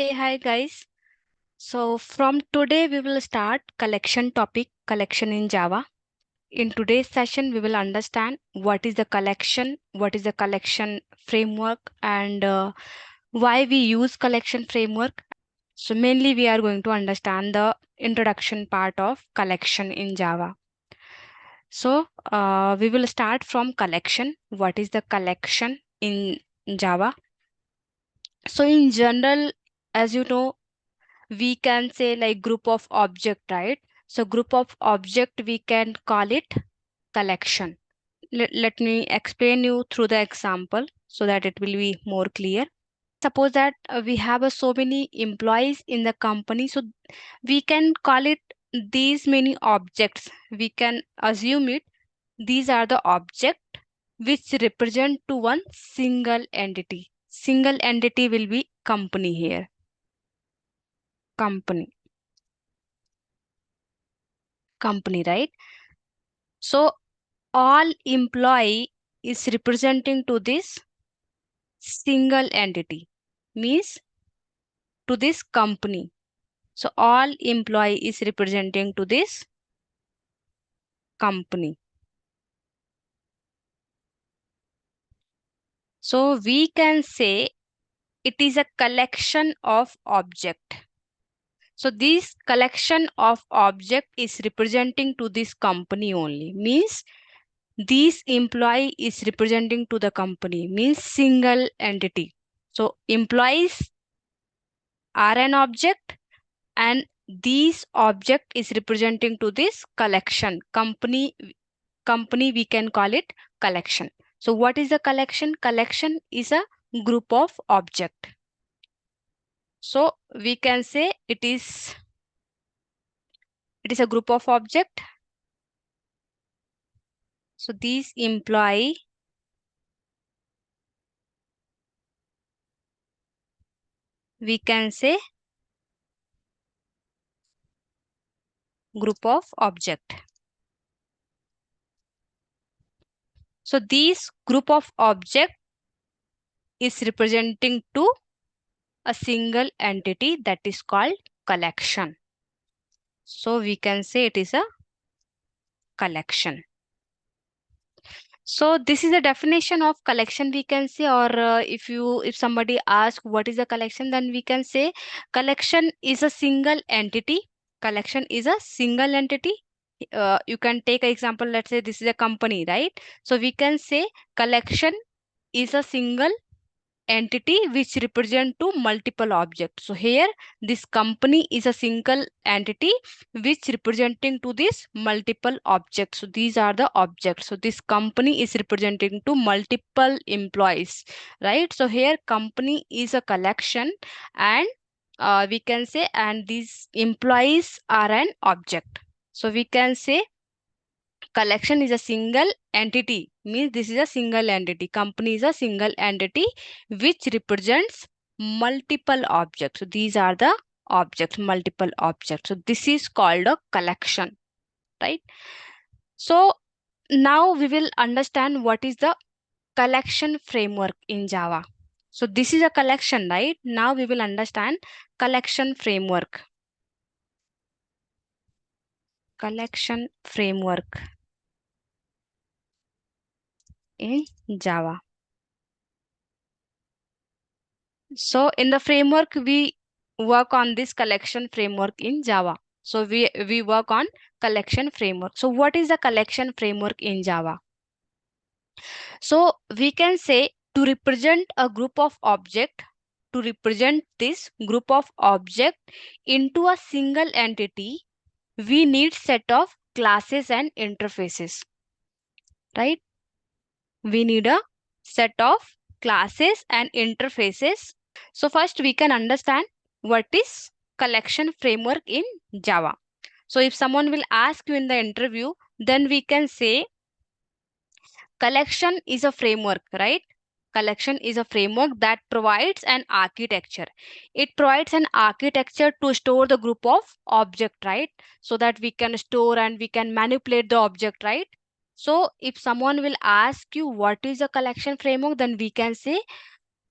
Hey, hi guys. So from today we will start collection topic, collection in Java. In today's session we will understand what is the collection framework, and why we use collection framework. So mainly we are going to understand the introduction part of collection in Java. So we will start from collection. What is the collection in Java? So in general, as you know, we can say like group of object, right? So group of object we can call it collection. Let me explain you through the example so that it will be more clear. Suppose that we have so many employees in the company, so we can call it these many objects. We can assume it these are the object which represent to one single entity. Single entity will be company here. Company, right? So all employee is representing to this single entity, means to this company. So all employee is representing to this company. So we can say it is a collection of object. So this collection of object is representing to this company only, means this employee is representing to the company, means single entity. So employees are an object, and these object is representing to this company we can call it collection. So what is a collection is a group of object. So we can say it is a group of object. So these employee we can say group of object. So this group of object is representing to a single entity, that is called collection. So we can say it is a collection. So this is a definition of collection we can say, or if somebody asks what is a collection, then we can say collection is a single entity. Collection is a single entity. You can take an example. Let's say this is a company, right? So we can say collection is a single entity which represent to multiple objects. So here this company is a single entity which representing to this multiple objects. So these are the objects. So this company is representing to multiple employees, right? So here company is a collection, and we can say and these employees are an object. So we can say collection is a single entity, means this is a single entity. Company is a single entity which represents multiple objects. So these are the objects, multiple objects. So this is called a collection, right? So now we will understand what is the collection framework in Java. So this is a collection, right? Now we will understand collection framework. Collection framework in Java. So in the framework, we work on this collection framework in Java. So we work on collection framework. So what is the collection framework in Java? So we can say to represent a group of object, to represent this group of object into a single entity, we need set of classes and interfaces, right? We need a set of classes and interfaces. So first we can understand what is collection framework in Java. So if someone will ask you in the interview, then we can say collection is a framework, right? Collection is a framework that provides an architecture. It provides an architecture to store the group of object, right? So that we can store and we can manipulate the object, right? So if someone will ask you what is a collection framework, then we can say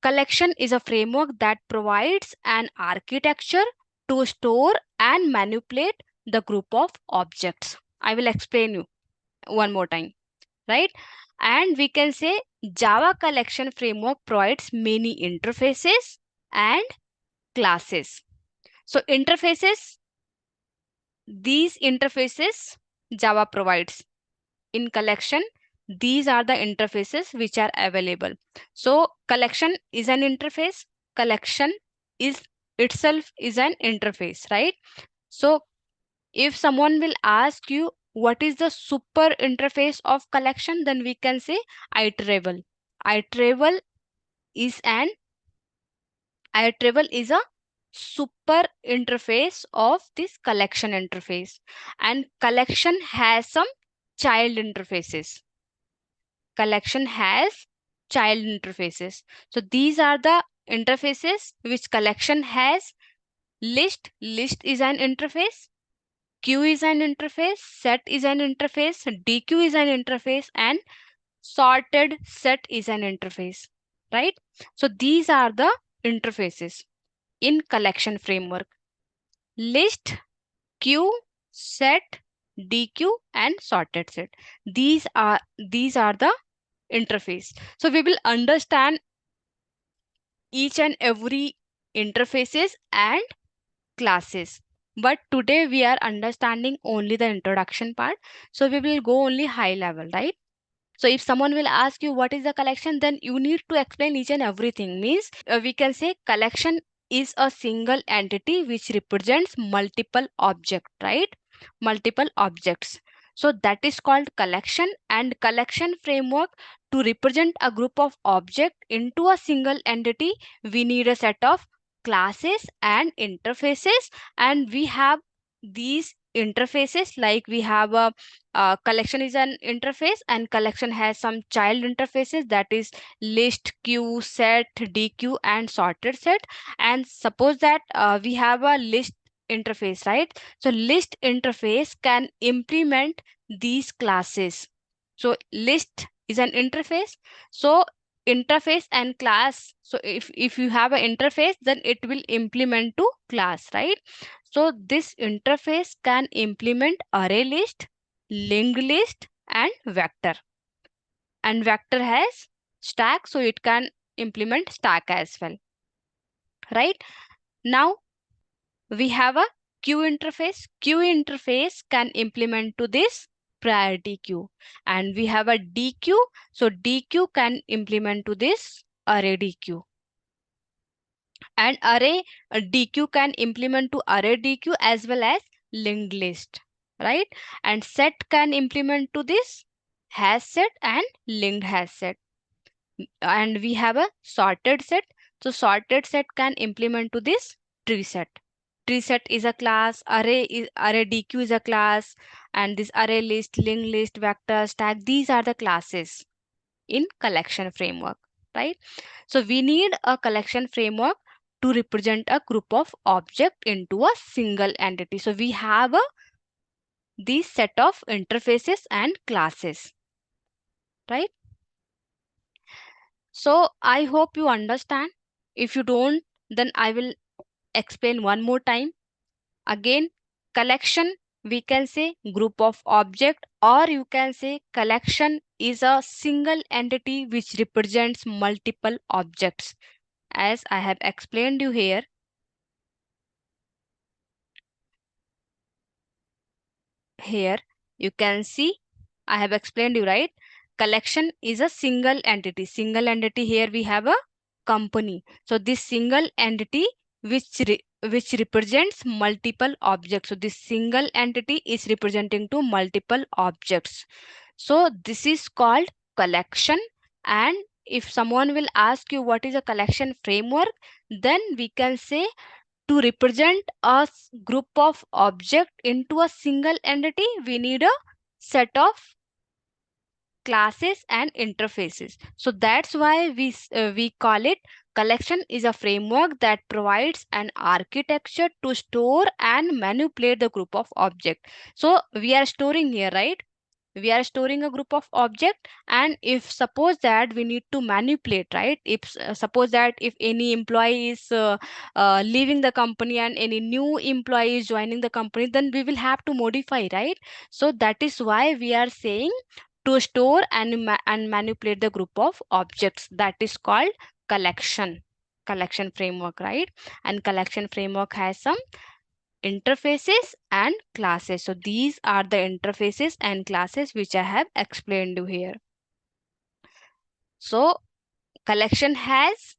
Collection is a framework that provides an architecture to store and manipulate the group of objects. I will explain you one more time, right? And we can say Java collection framework provides many interfaces and classes. So interfaces, these interfaces Java provides. In collection, these are the interfaces which are available. So collection is an interface, collection is itself is an interface, right? So if someone will ask you what is the super interface of collection, then we can say iterable. Iterable is an iterable is a super interface of this collection interface, and collection has some child interfaces. Collection has child interfaces. So these are the interfaces which collection has. List is an interface, queue is an interface, set is an interface, dequeue is an interface, and sorted set is an interface, right? So these are the interfaces in collection framework. List, queue, set, dequeue, and sorted set. These are the interface. So we will understand each and every interfaces and classes. But today we are understanding only the introduction part. So we will go only high level, right? So if someone will ask you what is the collection, then you need to explain each and everything. Means we can say collection is a single entity which represents multiple objects, right? Multiple objects. So that is called collection, and collection framework, to represent a group of objects into a single entity, we need a set of classes and interfaces, and we have these interfaces. Like we have a collection is an interface, and collection has some child interfaces, that is list, queue, set, dequeue, and sorted set. And suppose that we have a list interface, right? So list interface can implement these classes. So list is an interface. So interface and class, so if you have an interface, then it will implement to class, right? So this interface can implement array list, linked list, and vector. And vector has stack, so it can implement stack as well, right? Now we have a queue interface. Queue interface can implement to this priority queue. And we have a dequeue. So dequeue can implement to this array dequeue. And array dequeue can implement to array dequeue as well as linked list, right? And set can implement to this hash set and linked hash set. And we have a sorted set. So sorted set can implement to this tree set. Tree set is a class, array dequeue is a class, and this array list, linked list, vector, stack, these are the classes in collection framework, right? So we need a collection framework to represent a group of object into a single entity. So we have these set of interfaces and classes, right? So I hope you understand. If you don't, then I will explain one more time. Again, collection, we can say group of object, or you can say collection is a single entity which represents multiple objects. As I have explained you here, you can see I have explained you, right? Collection is a single entity. Single entity, here we have a company. So this single entity which represents multiple objects. So this single entity is representing to multiple objects. So this is called collection. And if someone will ask you what is a collection framework, then we can say to represent a group of object into a single entity, we need a set of classes and interfaces. So that's why we call it collection is a framework that provides an architecture to store and manipulate the group of object. So we are storing here, right? We are storing a group of object, and if suppose that we need to manipulate, right? If suppose that if any employee is leaving the company and any new employee is joining the company, then we will have to modify, right? So that is why we are saying to store and manipulate the group of objects. That is called collection framework, right? And collection framework has some interfaces and classes. So these are the interfaces and classes which I have explained to here. So collection has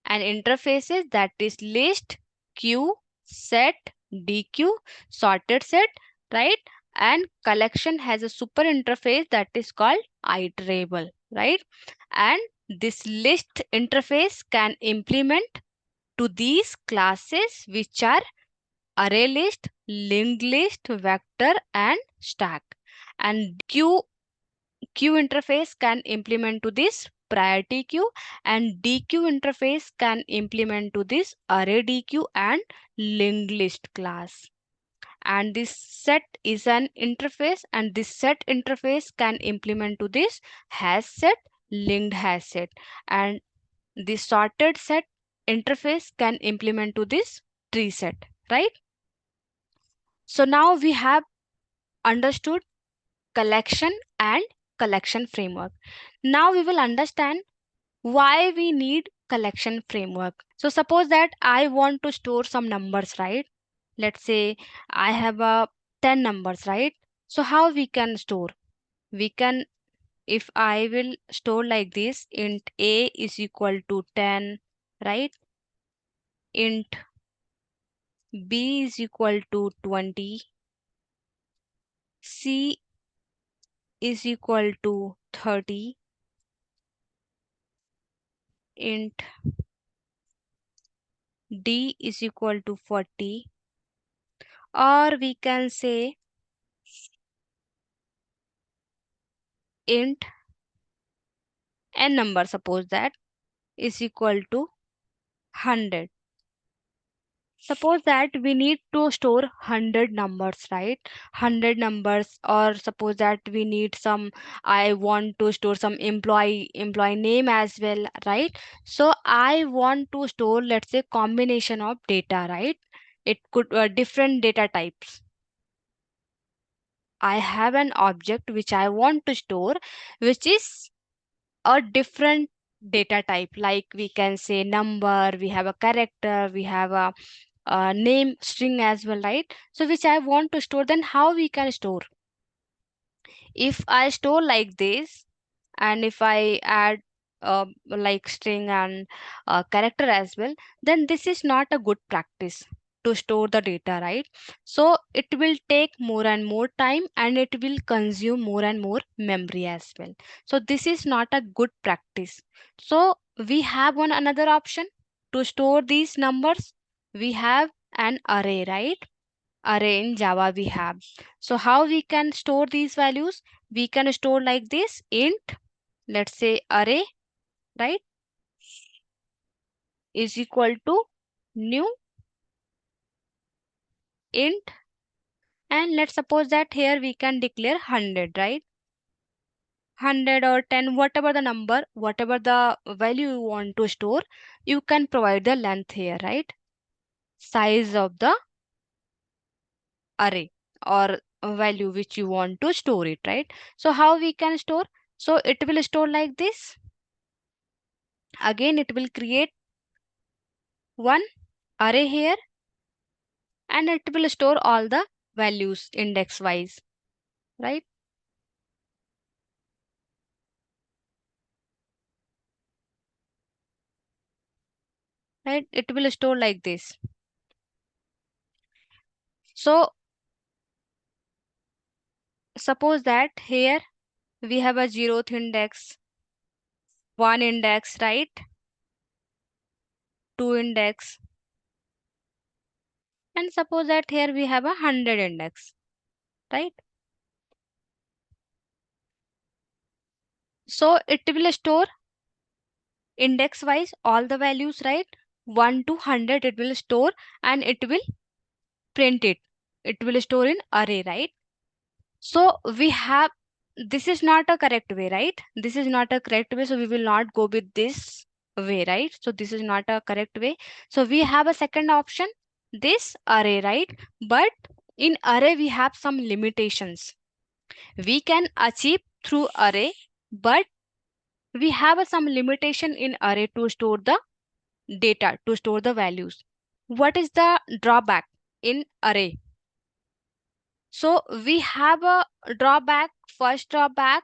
an interfaces, that is list, queue, set, dequeue, sorted set, right? And collection has a super interface that is called iterable, right? And this list interface can implement to these classes which are array list, linked list, vector, and stack. And queue interface can implement to this priority queue, and dequeue interface can implement to this array dequeue and linked list class. And this set is an interface, and this set interface can implement to this hash set, linked hash set, and the sorted set interface can implement to this tree set, right? So now we have understood collection and collection framework. Now we will understand why we need collection framework. So suppose that I want to store some numbers, right? Let's say I have a 10 numbers, right? So how we can store? We can, if I will store like this, int a is equal to 10, right? Int b is equal to 20, c is equal to 30, int d is equal to 40, or we can say int n number, suppose that is equal to 100. Suppose that we need to store 100 numbers, right? 100 numbers, or suppose that we need some, I want to store some employee name as well, right? So I want to store, let's say, combination of data, right? It could different data types. I have an object which I want to store, which is a different data type, like we can say number, we have a character, we have a name string as well, right? So which I want to store, then how we can store? If I store like this, and if I add like string and character as well, then this is not a good practice to store the data, right? So it will take more and more time, and it will consume more and more memory as well. So this is not a good practice. So we have one another option to store these numbers. We have an array, right? Array in Java we have. So how we can store these values? We can store like this: int, let's say array, right, is equal to new int, and let's suppose that here we can declare 100, right? 100 or 10, whatever the number, whatever the value you want to store, you can provide the length here, right? Size of the array, or a value which you want to store it, right? So how we can store? So it will store like this. Again, it will create one array here, and it will store all the values index wise, right? Right, it will store like this. So suppose that here we have a zeroth index, one index, right? Two index, and suppose that here we have a 100 index, right? So it will store index wise all the values, right? 1 to 100 it will store, and it will print it. It will store in array, right? So we have this is not a correct way, right? This is not a correct way, so we will not go with this way, right? So this is not a correct way. So we have a second option, this array, right? But in array we have some limitations. We can achieve through array, but we have some limitation in array to store the data, to store the values. What is the drawback in array? So we have a drawback, first drawback,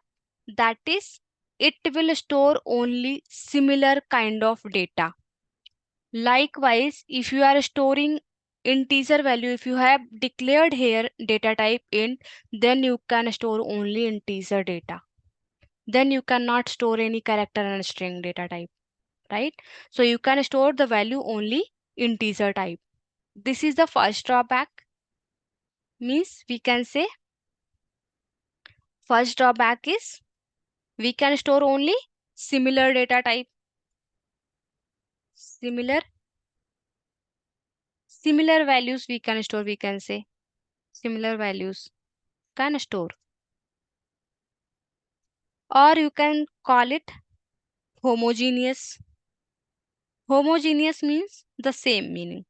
that is it will store only similar kind of data. Likewise, if you are storing integer value, if you have declared here data type int, then you can store only integer data. Then you cannot store any character and string data type, right? So you can store the value only integer type. This is the first drawback. Means we can say first drawback is we can store only similar data type. Similar values we can store, we can say similar values can store, or you can call it homogeneous. Homogeneous means the same meaning.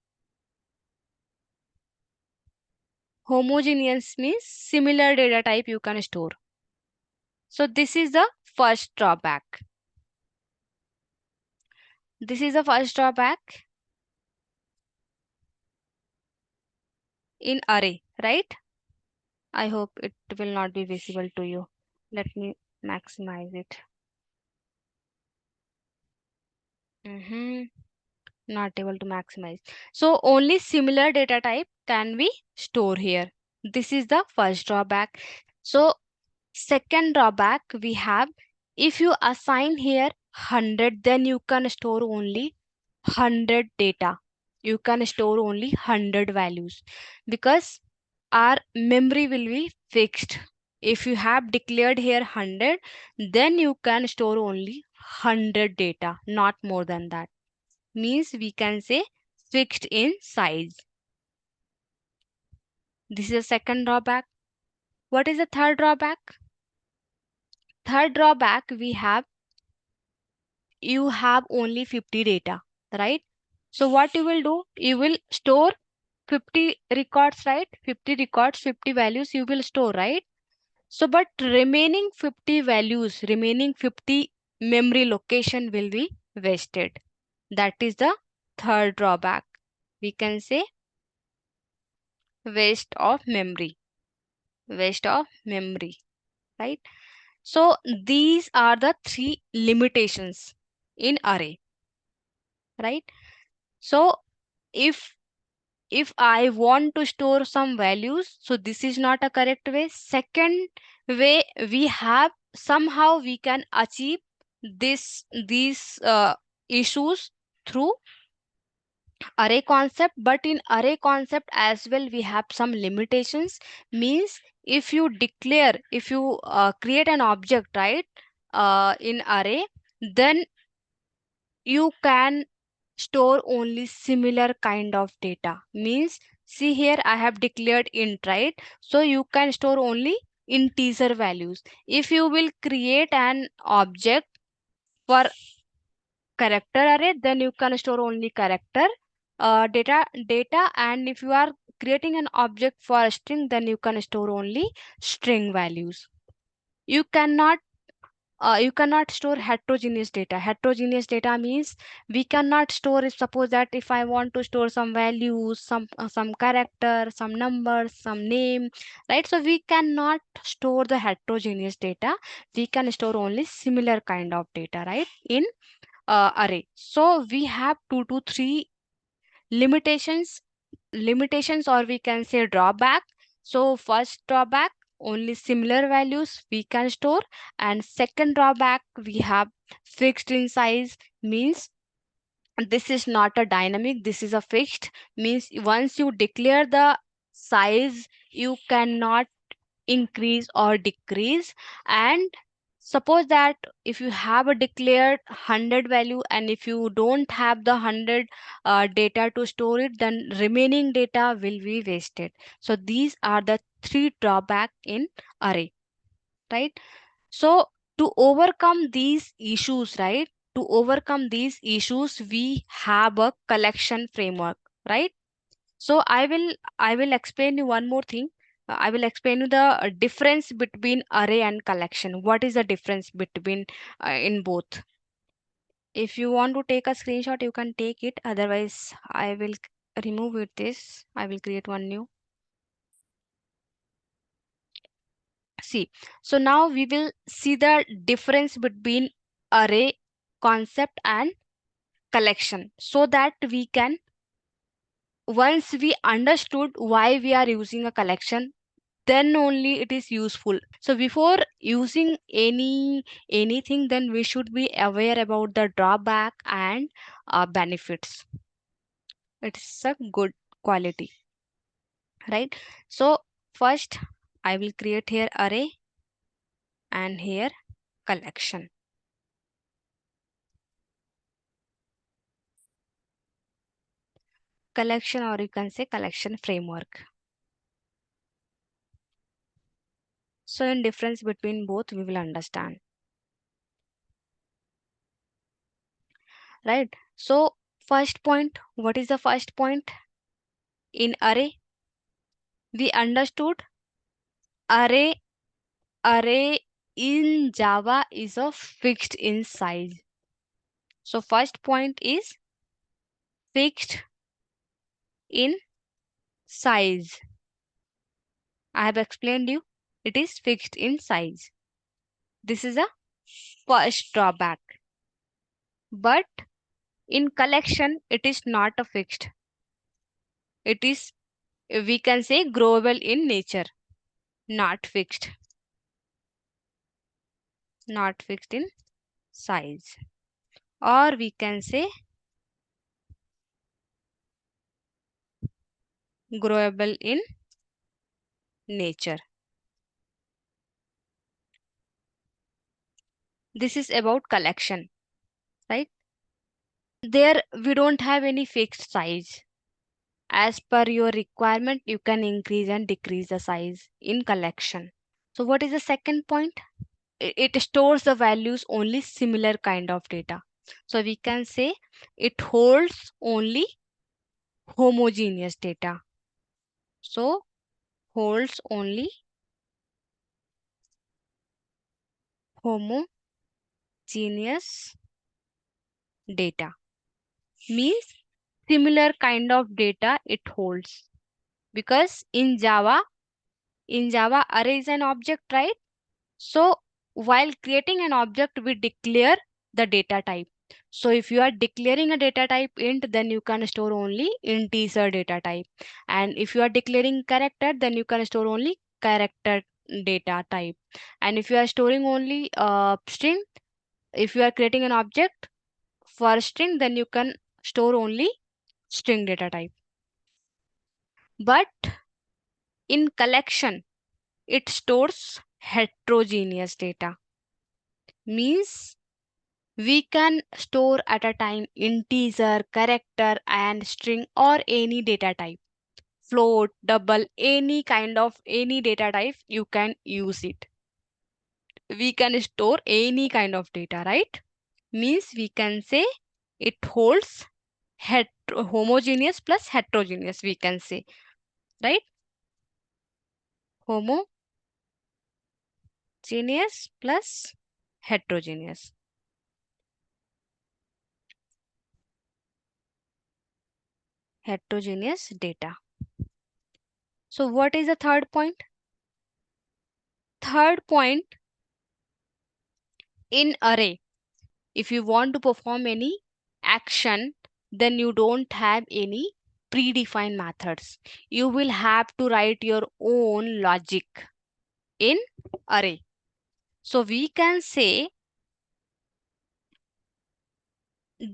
Homogeneous means similar data type you can store. So this is the first drawback. This is the first drawback in array, right? I hope it will not be visible to you. Let me maximize it. Not able to maximize. So only similar data type can we store here. This is the first drawback. So second drawback we have, if you assign here 100, then you can store only 100 data. You can store only 100 values because our memory will be fixed. If you have declared here 100, then you can store only 100 data, not more than that. Means we can say fixed in size. This is a second drawback. What is the third drawback? Third drawback we have, you have only 50 data, right? So what you will do, you will store 50 records, right? 50 records, 50 values you will store, right? So but remaining 50 values, remaining 50 memory location will be wasted. That is the third drawback. We can say waste of memory. Waste of memory, right? So these are the three limitations in array, right? So if I want to store some values, so this is not a correct way. Second way, we have somehow we can achieve these issues through array concept, but in array concept as well we have some limitations. Means if you declare, if you create an object, right, in array, then you can store only similar kind of data. Means see here I have declared int, right? So you can store only integer values. If you will create an object for character array, then you can store only character data, and if you are creating an object for a string, then you can store only string values. You cannot store heterogeneous data. Heterogeneous data means we cannot store, if suppose that if I want to store some values, some character, some numbers, some name, right? So we cannot store the heterogeneous data. We can store only similar kind of data, right, in array. So we have 2 to 3 limitations, or we can say drawback. So first drawback, only similar values we can store, and second drawback we have fixed in size. Means this is not a dynamic, this is a fixed. Means once you declare the size, you cannot increase or decrease. And suppose that if you have a declared 100 value, and if you don't have the 100 data to store it, then remaining data will be wasted. So these are the three drawback in array. right? So to overcome these issues, right? To overcome these issues, we have a collection framework, right? So I will explain you one more thing. I will explain you the difference between array and collection. What is the difference between in both? If you want to take a screenshot, you can take it. Otherwise, I will remove it. This I will create one new. See, so now we will see the difference between array concept and collection, so that we can, once we understood why we are using a collection, then only it is useful. So before using anything, then we should be aware about the drawback and benefits. It's a good quality, right? So first I will create here array and here collection. Collection, or you can say collection framework. So in difference between both we will understand, right? So first point, what is the first point? In array we understood array array in Java is a fixed in size. So first point is fixed in size. I have explained you, it is fixed in size. This is a first drawback. But in collection it is not a fixed. It is, we can say, growable in nature, not fixed. Not fixed in size. Or we can say growable in nature. This is about collection, right? There we don't have any fixed size. As per your requirement, you can increase and decrease the size in collection. So what is the second point? It stores the values only similar kind of data. So we can say it holds only homogeneous data. So holds only homogeneous data. Means similar kind of data it holds. Because in Java array is an object, right? So while creating an object, we declare the data type. So if you are declaring a data type int, then you can store only integer data type. And if you are declaring character, then you can store only character data type. And if you are storing only string, if you are creating an object for string, then you can store only string data type. But in collection, it stores heterogeneous data. Means we can store at a time integer, character, and string, or any data type. Float, double, any kind of any data type, you can use it. We can store any kind of data, right? Means we can say it holds homogeneous plus heterogeneous, we can say, right? Homogeneous plus heterogeneous. Heterogeneous data. So what is the third point? Third point, in array, if you want to perform any action, then you don't have any predefined methods. You will have to write your own logic in array. So we can say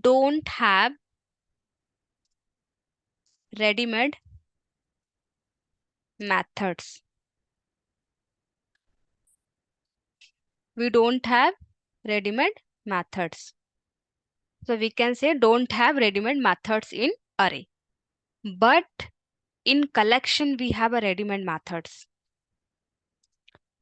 don't have ready-made methods. We don't have ready-made methods. So we can say don't have ready-made methods in array. But in collection, we have a ready-made methods.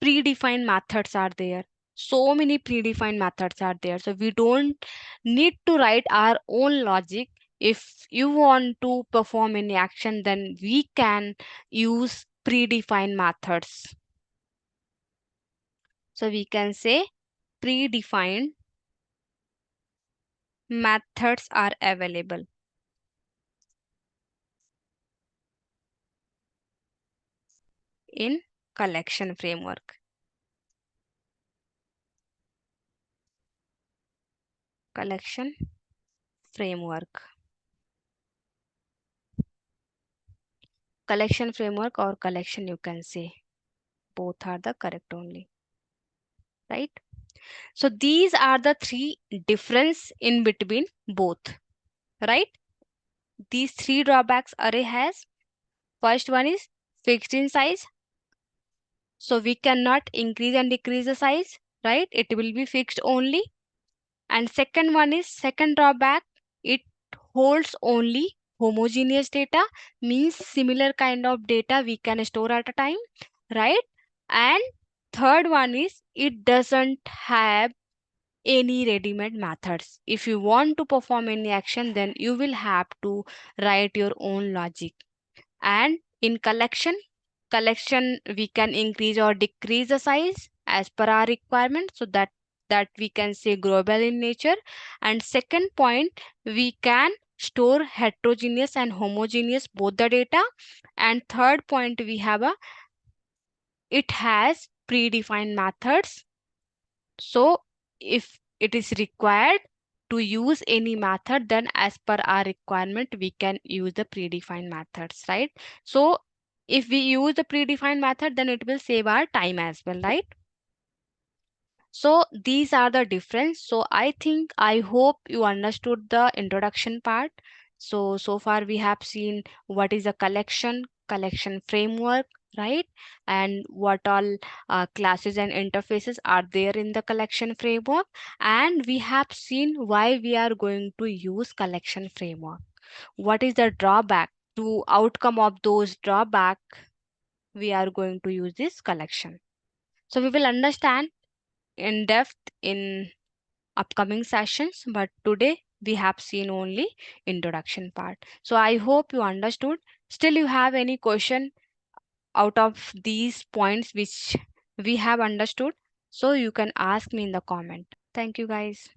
predefined methods are there. So many predefined methods are there. So we don't need to write our own logic. If you want to perform any action, then we can use predefined methods. So we can say predefined methods are available in collection framework. Collection framework. Collection framework or collection, you can say. Both are the correct only, right? So these are the three difference in between both, right? These three drawbacks array has. First one is fixed in size. So we cannot increase and decrease the size, right? It will be fixed only. And second one is second drawback. It holds only homogeneous data, means similar kind of data we can store at a time, right? And third one is it doesn't have any ready-made methods. If you want to perform any action, then you will have to write your own logic. And in collection we can increase or decrease the size as per our requirement, so that we can say global in nature. And second point, we can store heterogeneous and homogeneous both the data. And third point, we have a it has predefined methods. So if it is required to use any method, then as per our requirement, we can use the predefined methods, right? So if we use the predefined method, then it will save our time as well, right? So these are the difference. So I hope you understood the introduction part. So far we have seen what is a collection framework, right? And what all classes and interfaces are there in the collection framework. And we have seen why we are going to use collection framework. What is the drawback? To outcome of those drawback, we are going to use this collection. So we will understand in depth in upcoming sessions, but today we have seen only introduction part. So I hope you understood. Still you have any question out of these points which we have understood, so you can ask me in the comment. Thank you guys.